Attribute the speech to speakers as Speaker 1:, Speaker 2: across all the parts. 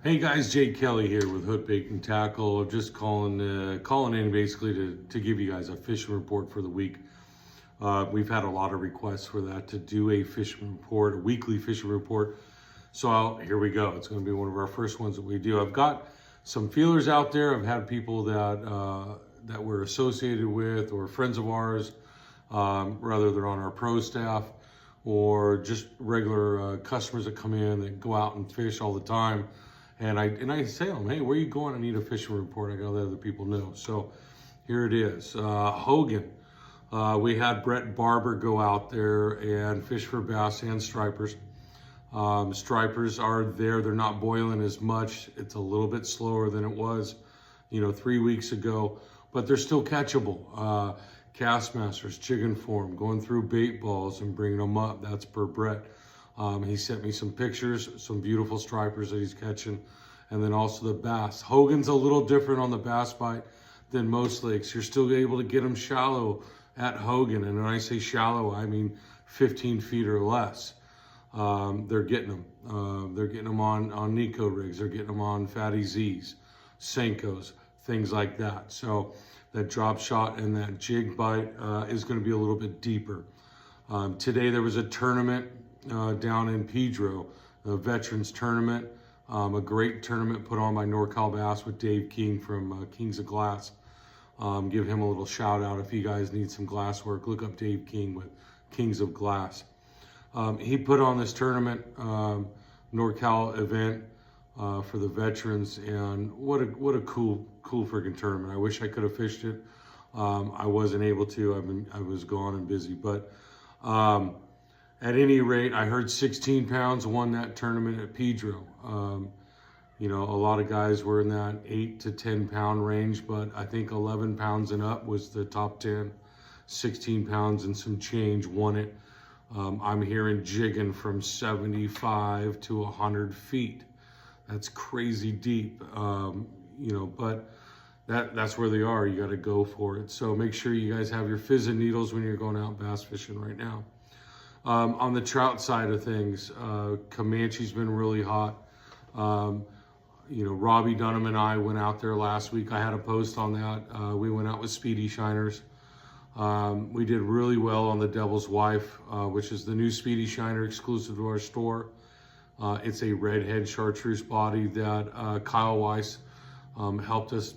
Speaker 1: Hey guys, Jake Kelly here with Hook Bait and Tackle. I'm just calling in basically to give you guys a fishing report for the week. We've had a lot of requests for that, to do a fishing report, a weekly fishing report. So here we go. It's going to be one of our first ones that we do. I've got some feelers out there. I've had people that we're associated with or friends of ours, whether they're on our pro staff or just regular customers that come in that go out and fish all the time. And I say to them, hey, where are you going? I need a fishing report. I got to let other people know. So here it is. Hogan. We had Brett Barber go out there and fish for bass and stripers. Stripers are there. They're not boiling as much. It's a little bit slower than it was, 3 weeks ago, but they're still catchable. Castmasters, jigging for them, going through bait balls and bringing them up. That's per Brett. He sent me some pictures, some beautiful stripers that he's catching, and then also the bass. Hogan's a little different on the bass bite than most lakes. You're still able to get them shallow at Hogan, and when I say shallow, I mean 15 feet or less. They're getting them. They're getting them on Nico rigs. They're getting them on Fatty Z's, Sencos, things like that. So that drop shot and that jig bite is going to be a little bit deeper. Today there was a tournament down in Pedro, a veterans tournament, a great tournament put on by NorCal Bass with Dave King from Kings of Glass. Give him a little shout out if you guys need some glass work. Look up Dave King with Kings of Glass. He put on this tournament, NorCal event for the veterans, and what a cool freaking tournament. I wish I could have fished it. I wasn't able to. I was gone and busy, but at any rate, I heard 16 pounds won that tournament at Pedro. A lot of guys were in that 8 to 10 pound range, but I think 11 pounds and up was the top 10. 16 pounds and some change won it. I'm hearing jigging from 75 to 100 feet. That's crazy deep, but that's where they are. You got to go for it. So make sure you guys have your fizz and needles when you're going out bass fishing right now. On the trout side of things, Comanche's been really hot. Robbie Dunham and I went out there last week. I had a post on that. We went out with Speedy Shiners. We did really well on the Devil's Wife, which is the new Speedy Shiner exclusive to our store. It's a redhead chartreuse body that Kyle Weiss helped us,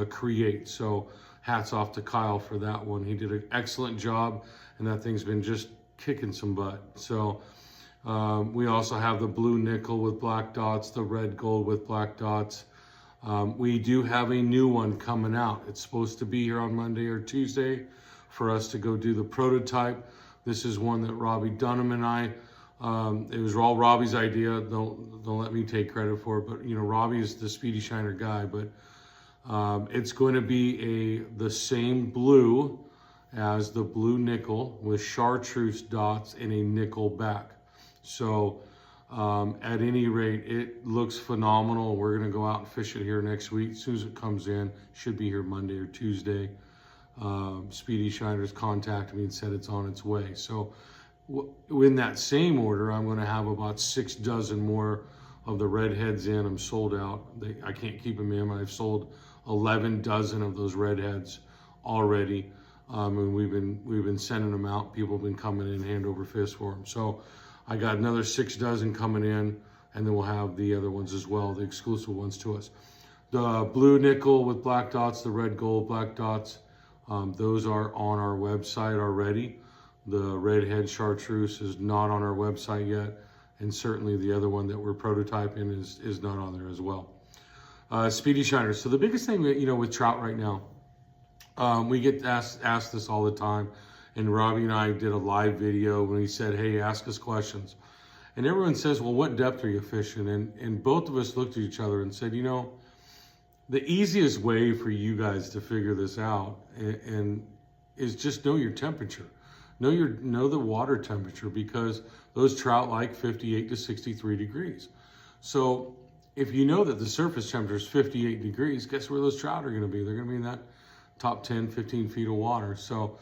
Speaker 1: create. So hats off to Kyle for that one. He did an excellent job, and that thing's been just kicking some butt. So we also have the blue nickel with black dots, the red gold with black dots. We do have a new one coming out. It's supposed to be here on Monday or Tuesday for us to go do the prototype. This is one that Robbie Dunham and I, it was all Robbie's idea. Don't let me take credit for it, but Robbie is the Speedy Shiner guy, but it's going to be the same blue as the blue nickel with chartreuse dots and a nickel back. So at any rate, it looks phenomenal. We're going to go out and fish it here next week. As soon as it comes in, should be here Monday or Tuesday. Speedy Shiners contacted me and said it's on its way. So in that same order, I'm going to have about 6 dozen more of the redheads in. I'm sold out. I can't keep them in. I've sold 11 dozen of those redheads already. And we've been sending them out. People have been coming in hand over fist for them. So I got another 6 dozen coming in, and then we'll have the other ones as well, the exclusive ones to us. The blue nickel with black dots, the red gold black dots, those are on our website already. The redhead chartreuse is not on our website yet, and certainly the other one that we're prototyping is not on there as well. Speedy Shiners. So the biggest thing with trout right now, we get asked this all the time, and Robbie and I did a live video when he said, hey, ask us questions. And everyone says, well, what depth are you fishing? And both of us looked at each other and said, the easiest way for you guys to figure this out and is just know your temperature. Know the water temperature, because those trout like 58 to 63 degrees. So if you know that the surface temperature is 58 degrees, guess where those trout are going to be? They're going to be in that top 10, 15 feet of water. So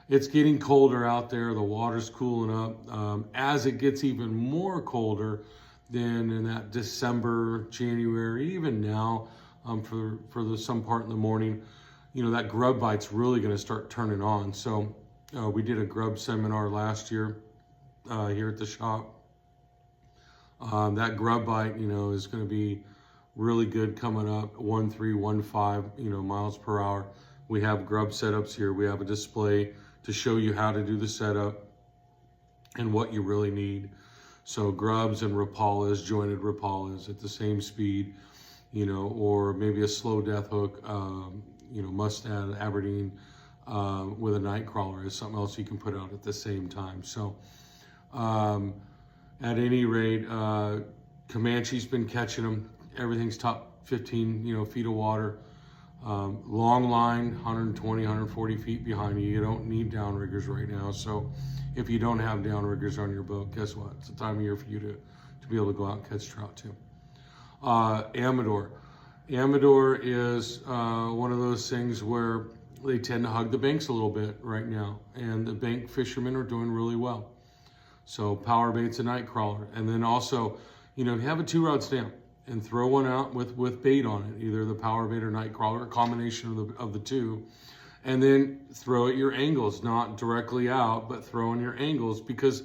Speaker 1: it's getting colder out there. The water's cooling up. As it gets even more colder, then in that December, January, even now, some part in the morning, that grub bite's really going to start turning on. So we did a grub seminar last year here at the shop. That grub bite, is going to be really good coming up, 1315, miles per hour. We have grub setups here. We have a display to show you how to do the setup and what you really need. So grubs and rapalas, jointed rapalas at the same speed, or maybe a slow death hook, Mustad, Aberdeen, with a night crawler is something else you can put out at the same time. So at any rate, Comanche's been catching them. Everything's top 15, feet of water. Long line, 120, 140 feet behind you. You don't need downriggers right now. So if you don't have downriggers on your boat, guess what? It's the time of year for you to be able to go out and catch trout too. Amador. Amador is one of those things where they tend to hug the banks a little bit right now. And the bank fishermen are doing really well. So power bait's a night crawler. And then also, have a 2-rod stamp and throw one out with bait on it, either the power bait or night crawler, a combination of the two, and then throw at your angles, not directly out, but throw in your angles, because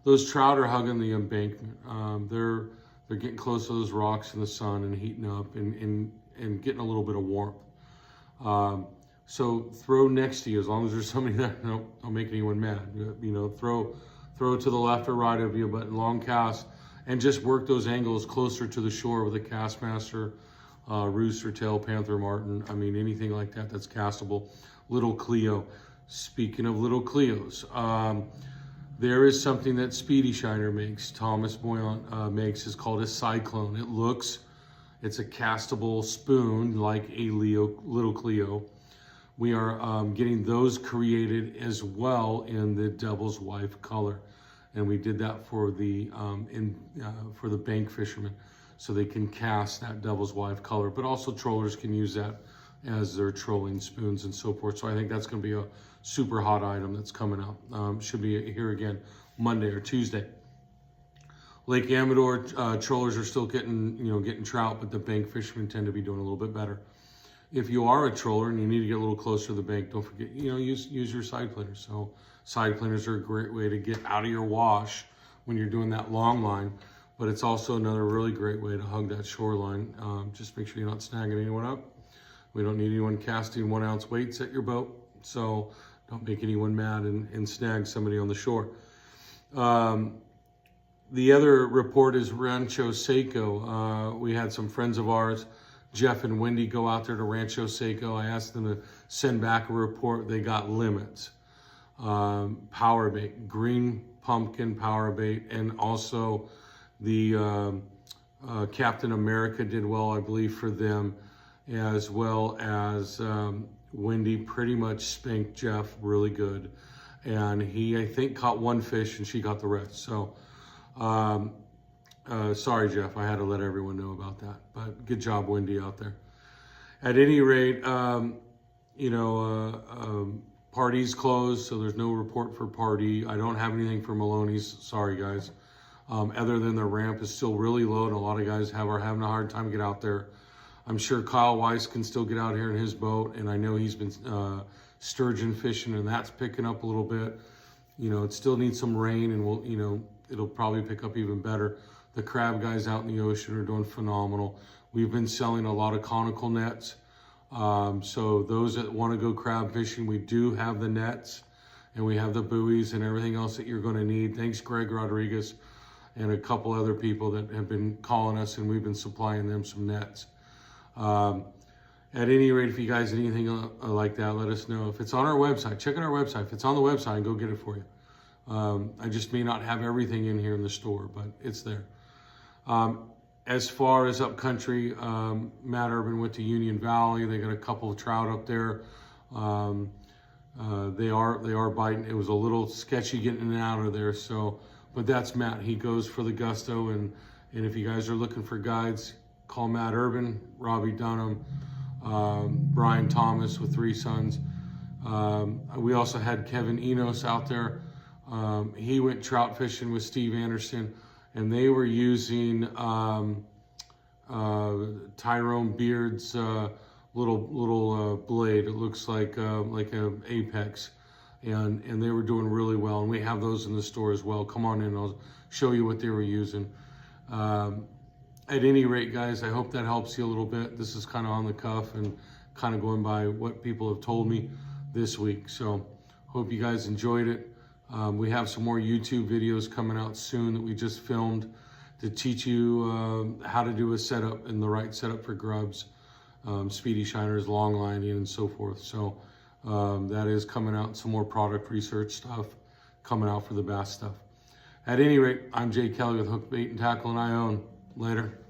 Speaker 1: those trout are hugging the embankment. They're getting close to those rocks in the sun and heating up and getting a little bit of warmth. So throw next to you, as long as there's somebody there. Don't make anyone mad. Throw to the left or right of you, but in long cast, and just work those angles closer to the shore with a Castmaster, rooster, tail, panther, martin. I mean, anything like that that's castable. Little Cleo. Speaking of little Cleos, there is something that Speedy Shiner makes, Thomas Boyan makes. It's called a Cyclone. It's a castable spoon like a little Cleo. We are getting those created as well in the Devil's Wife color. And we did that for the bank fishermen, so they can cast that Devil's Wife color. But also trollers can use that as their trolling spoons and so forth. So I think that's going to be a super hot item that's coming out. Should be here again Monday or Tuesday. Lake Amador trollers are still getting trout, but the bank fishermen tend to be doing a little bit better. If you are a troller and you need to get a little closer to the bank, don't forget, use your side planers. So side planers are a great way to get out of your wash when you're doing that long line, but it's also another really great way to hug that shoreline. Just make sure you're not snagging anyone up. We don't need anyone casting 1-ounce weights at your boat, so don't make anyone mad and snag somebody on the shore. The other report is Rancho Seco. We had some friends of ours, Jeff and Wendy, go out there to Rancho Seco. I asked them to send back a report. They got limits. Power bait, green pumpkin power bait, and also the Captain America did well, I believe, for them, as well as Wendy pretty much spanked Jeff really good. And he, I think, caught one fish and she got the rest. So, sorry, Jeff, I had to let everyone know about that. But good job, Wendy, out there. At any rate, party's closed, so there's no report for party. I don't have anything for Maloney's. Sorry, guys. Other than the ramp is still really low, and a lot of guys are having a hard time to get out there. I'm sure Kyle Weiss can still get out here in his boat, and I know he's been sturgeon fishing, and that's picking up a little bit. It still needs some rain, and it'll probably pick up even better. The crab guys out in the ocean are doing phenomenal. We've been selling a lot of conical nets. So those that want to go crab fishing, we do have the nets, and we have the buoys and everything else that you're going to need. Thanks, Greg Rodriguez, and a couple other people that have been calling us, and we've been supplying them some nets. At any rate, if you guys need anything like that, let us know. If it's on our website, check out our website. If it's on the website, I'll go get it for you. I just may not have everything in here in the store, but it's there. As far as upcountry, Matt Urban went to Union Valley. They got a couple of trout up there. They are biting. It was a little sketchy getting in and out of there. So, but that's Matt. He goes for the gusto. And if you guys are looking for guides, call Matt Urban, Robbie Dunham, Brian Thomas with 3 Sons. We also had Kevin Enos out there. He went trout fishing with Steve Anderson. and they were using Tyrone Beard's little blade. It looks like a Apex, and they were doing really well. And we have those in the store as well. Come on in, I'll show you what they were using. At any rate, guys, I hope that helps you a little bit. This is kind of on the cuff and kind of going by what people have told me this week. So hope you guys enjoyed it. We have some more YouTube videos coming out soon that we just filmed to teach you how to do a setup and the right setup for grubs, speedy shiners, long lining, and so forth. So that is coming out. Some more product research stuff coming out for the bass stuff. At any rate, I'm Jay Kelly with Hook Bait and Tackle, and I own. Later.